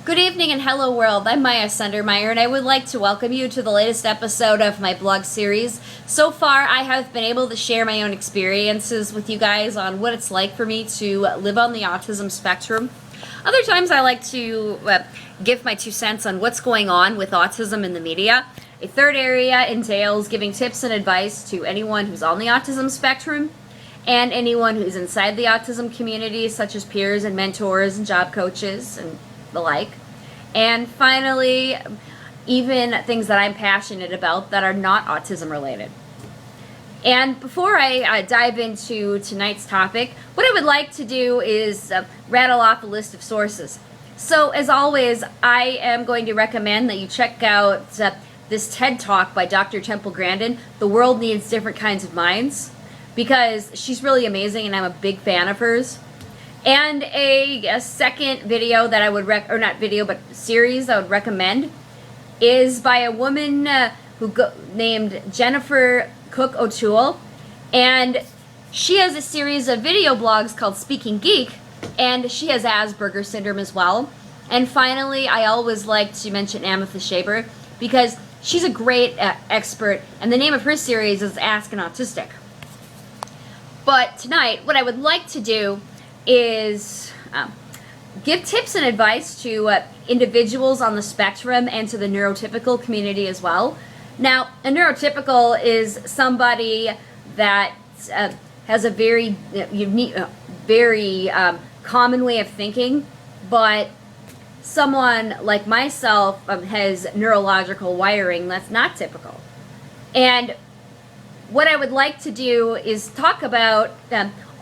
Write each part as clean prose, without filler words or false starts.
Good evening and hello world. I'm Maya Sundermeyer and I would like to welcome you to the latest episode of my blog series. So far I have been able to share my own experiences with you guys on what it's like for me to live on the autism spectrum. Other times I like to give my 2 cents on what's going on with autism in the media. A third area entails giving tips and advice to anyone who's on the autism spectrum and anyone who's inside the autism community, such as peers and mentors and job coaches and the like. And finally, even things that I'm passionate about that are not autism related. And before I dive into tonight's topic, what I would like to do is rattle off a list of sources. So as always, I am going to recommend that you check out this TED Talk by Dr. Temple Grandin, The World Needs Different Kinds of Minds, because she's really amazing and I'm a big fan of hers. And a second video that I would series I would recommend is by a woman named Jennifer Cook O'Toole, and she has a series of video blogs called Speaking Geek, and she has Asperger syndrome as well. And finally, I always like to mention Amethyst Shaber because she's a great expert, and the name of her series is Ask an Autistic. But tonight, what I would like to do is give tips and advice to individuals on the spectrum and to the neurotypical community as well. Now, a neurotypical is somebody that has a very unique, very common way of thinking, but someone like myself has neurological wiring that's not typical. And what I would like to do is talk about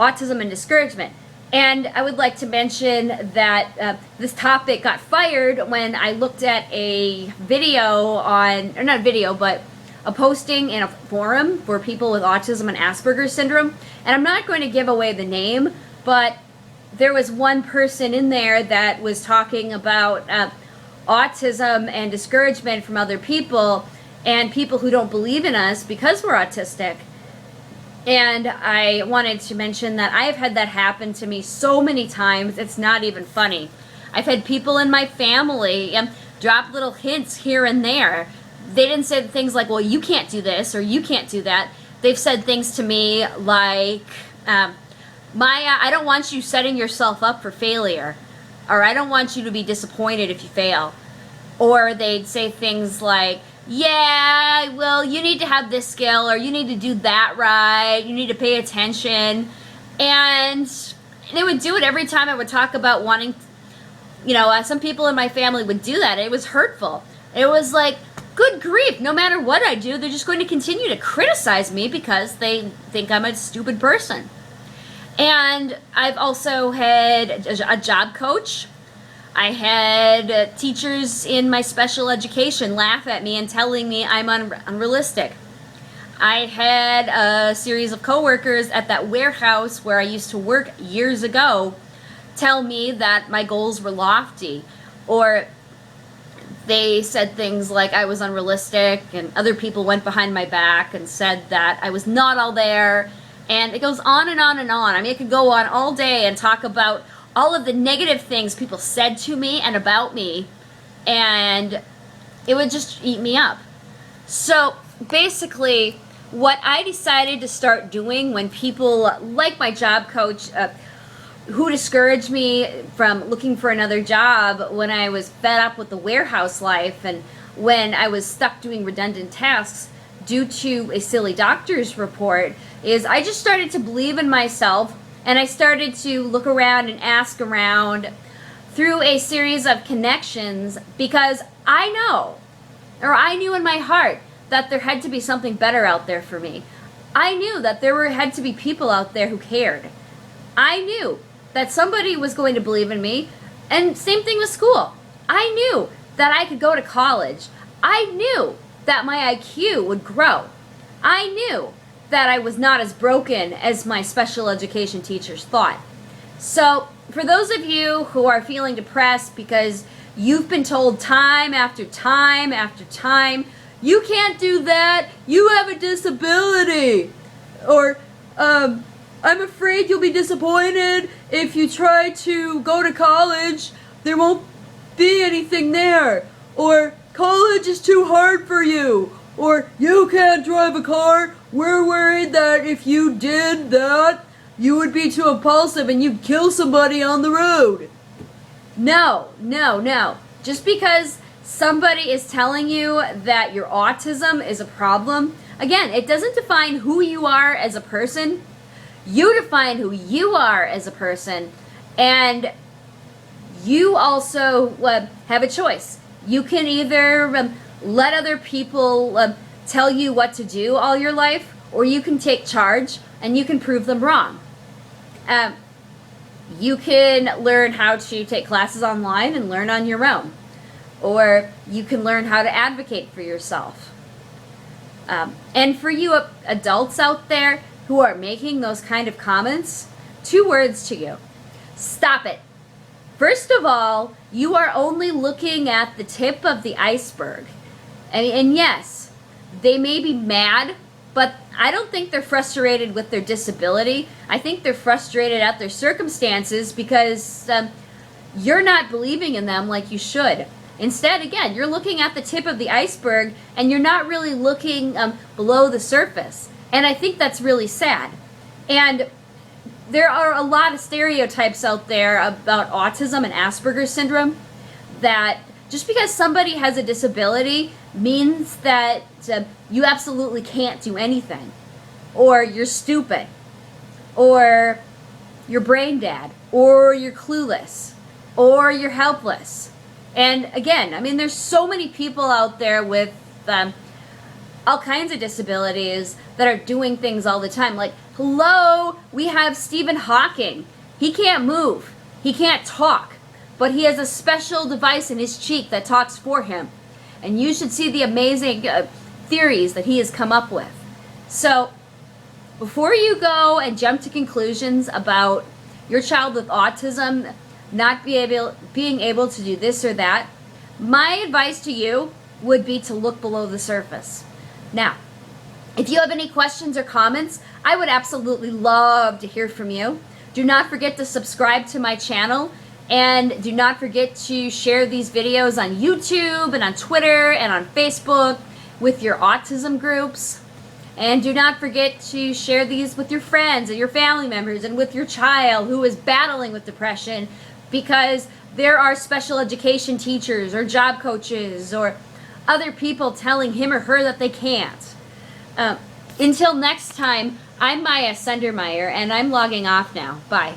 autism and discouragement. And I would like to mention that this topic got fired when I looked at a video or not a video, but a posting in a forum for people with autism and Asperger syndrome. And I'm not going to give away the name, but there was one person in there that was talking about autism and discouragement from other people and people who don't believe in us because we're autistic. And I wanted to mention that I have had that happen to me so many times, it's not even funny. I've had people in my family drop little hints here and there. They didn't say things like, well, you can't do this or you can't do that. They've said things to me like, Maya, I don't want you setting yourself up for failure, or I don't want you to be disappointed if you fail. Or they'd say things like, yeah, well, you need to have this skill, or you need to do that right, you need to pay attention. And they would do it every time I would talk about wanting, some people in my family would do that. It was hurtful. It was like, good grief, no matter what I do, they're just going to continue to criticize me because they think I'm a stupid person. And I've also had a job coach. I had teachers in my special education laugh at me and telling me I'm unrealistic. I had a series of coworkers at that warehouse where I used to work years ago tell me that my goals were lofty, or they said things like I was unrealistic, and other people went behind my back and said that I was not all there, and it goes on and on and on. I mean, it could go on all day and talk about all of the negative things people said to me and about me, and it would just eat me up. So basically, what I decided to start doing when people like my job coach, who discouraged me from looking for another job when I was fed up with the warehouse life and when I was stuck doing redundant tasks due to a silly doctor's report, is I just started to believe in myself. And I started to look around and ask around through a series of connections because I knew in my heart that there had to be something better out there for me. I knew that had to be people out there who cared. I knew that somebody was going to believe in me, and same thing with school. I knew that I could go to college. I knew that my IQ would grow. I knew that I was not as broken as my special education teachers thought. So for those of you who are feeling depressed because you've been told time after time after time, you can't do that, you have a disability, or I'm afraid you'll be disappointed if you try to go to college, there won't be anything there, or college is too hard for you, or you can't drive a car, we're worried that if you did that, you would be too impulsive and you'd kill somebody on the road. No, no, no. Just because somebody is telling you that your autism is a problem, again, it doesn't define who you are as a person. You define who you are as a person, and you also have a choice. You can either let other people tell you what to do all your life, or you can take charge and you can prove them wrong. You can learn how to take classes online and learn on your own, or you can learn how to advocate for yourself. And for you adults out there who are making those kind of comments, 2 words to you: stop it. First of all, you are only looking at the tip of the iceberg. And yes, they may be mad, but I don't think they're frustrated with their disability. I think they're frustrated at their circumstances because you're not believing in them like you should. Instead, again, you're looking at the tip of the iceberg and you're not really looking below the surface. And I think that's really sad. And there are a lot of stereotypes out there about autism and Asperger syndrome, that just because somebody has a disability means that you absolutely can't do anything, or you're stupid, or you're brain dead, or you're clueless, or you're helpless. And again, I mean, there's so many people out there with all kinds of disabilities that are doing things all the time. Like, hello, we have Stephen Hawking. He can't move. He can't talk. But he has a special device in his cheek that talks for him. And you should see the amazing theories that he has come up with. So, before you go and jump to conclusions about your child with autism not being able to do this or that, my advice to you would be to look below the surface. Now, if you have any questions or comments, I would absolutely love to hear from you. Do not forget to subscribe to my channel, and do not forget to share these videos on YouTube and on Twitter and on Facebook with your autism groups. And do not forget to share these with your friends and your family members and with your child who is battling with depression, because there are special education teachers or job coaches or other people telling him or her that they can't. Until next time, I'm Maya Sundermeyer, and I'm logging off now. Bye.